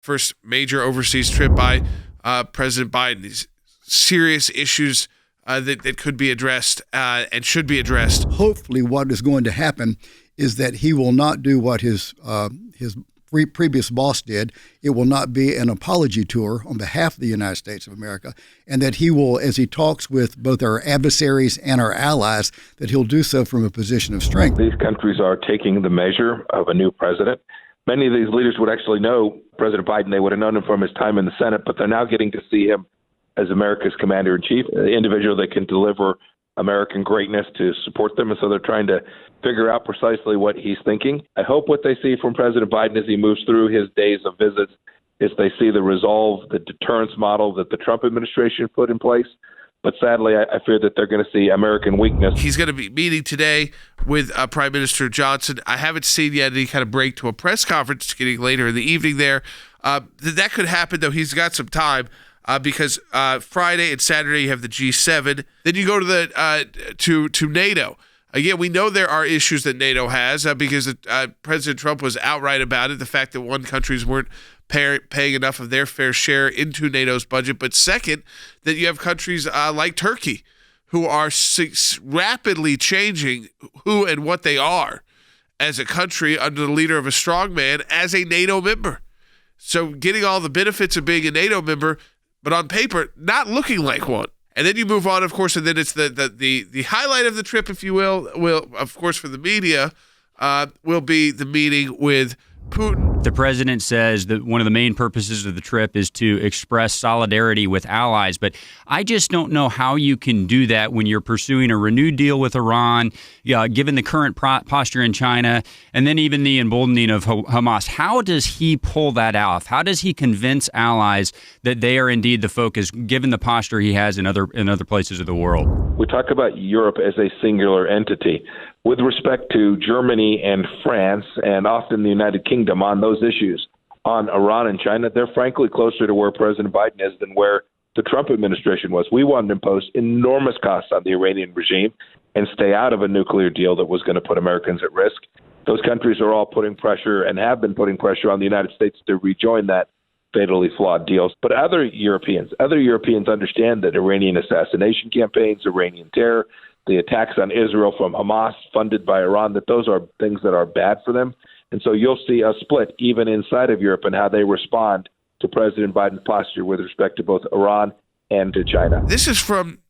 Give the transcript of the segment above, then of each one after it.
first major overseas trip by President Biden. These serious issues that could be addressed and should be addressed. Hopefully what is going to happen is that he will not do what his previous boss did. It will not be an apology tour on behalf of the United States of America, and that he will, as he talks with both our adversaries and our allies, that he'll do so from a position of strength. These countries are taking the measure of a new president. Many of these leaders would actually know President Biden. They would have known him from his time in the Senate, but they're now getting to see him as America's commander-in-chief, an individual that can deliver American greatness to support them. And so they're trying to figure out precisely what he's thinking. I hope what they see from President Biden as he moves through his days of visits is they see the resolve, the deterrence model that the Trump administration put in place. But sadly, I fear that they're going to see American weakness. He's going to be meeting today with Prime Minister Johnson. I haven't seen yet any kind of break to a press conference getting later in the evening there. That could happen, though. He's got some time. Because Friday and Saturday you have the G7. Then you go to the to NATO. Again, we know there are issues that NATO has because President Trump was outright about it. The fact that one countries weren't paying enough of their fair share into NATO's budget. But second, that you have countries like Turkey who are rapidly changing who and what they are as a country under the leader of a strongman as a NATO member. So getting all the benefits of being a NATO member, but on paper, not looking like one. And then you move on, of course, and then it's the highlight of the trip, if you will, of course, for the media, will be the meeting with Putin. The president says that one of the main purposes of the trip is to express solidarity with allies. But I just don't know how you can do that when you're pursuing a renewed deal with Iran, given the current posture in China, and then even the emboldening of Hamas. How does he pull that off? How does he convince allies that they are indeed the focus, given the posture he has in other places of the world? We talk about Europe as a singular entity. With respect to Germany and France, and often the United Kingdom on those issues, on Iran and China, they're frankly closer to where President Biden is than where the Trump administration was. We wanted to impose enormous costs on the Iranian regime and stay out of a nuclear deal that was going to put Americans at risk. Those countries are all putting pressure and have been putting pressure on the United States to rejoin that fatally flawed deal. But other Europeans understand that Iranian assassination campaigns, Iranian terror, the attacks on Israel from Hamas funded by Iran, that those are things that are bad for them. And so you'll see a split even inside of Europe and how they respond to President Biden's posture with respect to both Iran and to China. This is from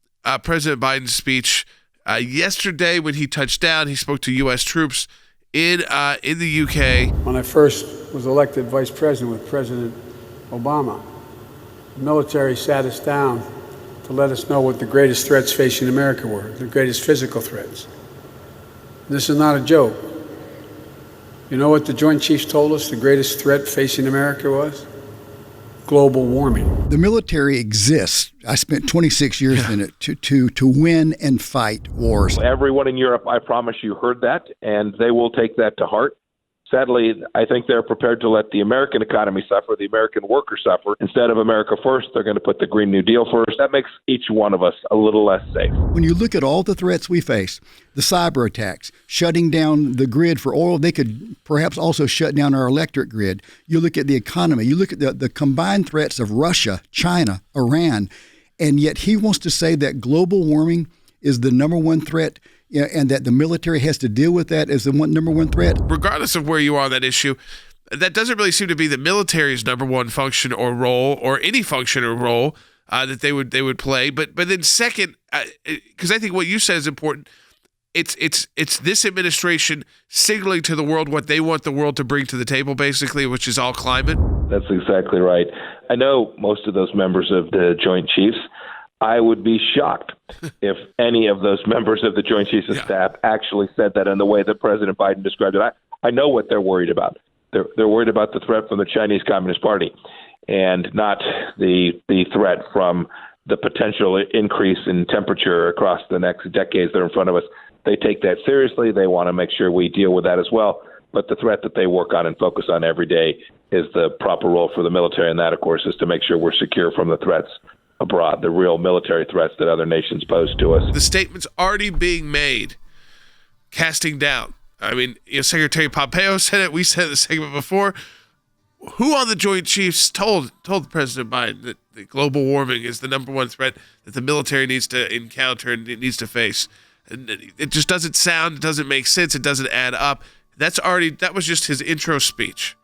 President Biden's speech yesterday when he touched down. He spoke to U.S. troops in the UK. When I first was elected vice president with President Obama, the military sat us down to let us know what the greatest threats facing America were, the greatest physical threats. This is not a joke. You know what the Joint Chiefs told us the greatest threat facing America was? Global warming. The military exists. I spent 26 years in it to win and fight wars. Everyone in Europe, I promise you, heard that, and they will take that to heart. Sadly, I think they're prepared to let the American economy suffer, the American worker suffer. Instead of America first, they're going to put the Green New Deal first. That makes each one of us a little less safe. When you look at all the threats we face, the cyber attacks, shutting down the grid for oil, they could perhaps also shut down our electric grid. You look at the economy, you look at the combined threats of Russia, China, Iran, and yet he wants to say that global warming is the number one threat, and that the military has to deal with that as the number one threat. Regardless of where you are on that issue, that doesn't really seem to be the military's number one function or role, or any function or role that they would play. But then second, because I think what you said is important, it's this administration signaling to the world what they want the world to bring to the table, basically, which is all climate. That's exactly right. I know most of those members of the Joint Chiefs. I would be shocked if any of those members of the Joint Chiefs of Staff actually said that in the way that President Biden described it. I know what they're worried about. They're worried about the threat from the Chinese Communist Party and not the threat from the potential increase in temperature across the next decades that are in front of us. They take that seriously. They want to make sure we deal with that as well. But the threat that they work on and focus on every day is the proper role for the military. And that, of course, is to make sure we're secure from the threats abroad, the real military threats that other nations pose to us. The statement's already being made, casting down. I mean, Secretary Pompeo said it. We said the segment before. who on the Joint Chiefs told President Biden that global warming is the number one threat that the military needs to encounter and it needs to face? And it just doesn't make sense. It doesn't add up. That was just his intro speech.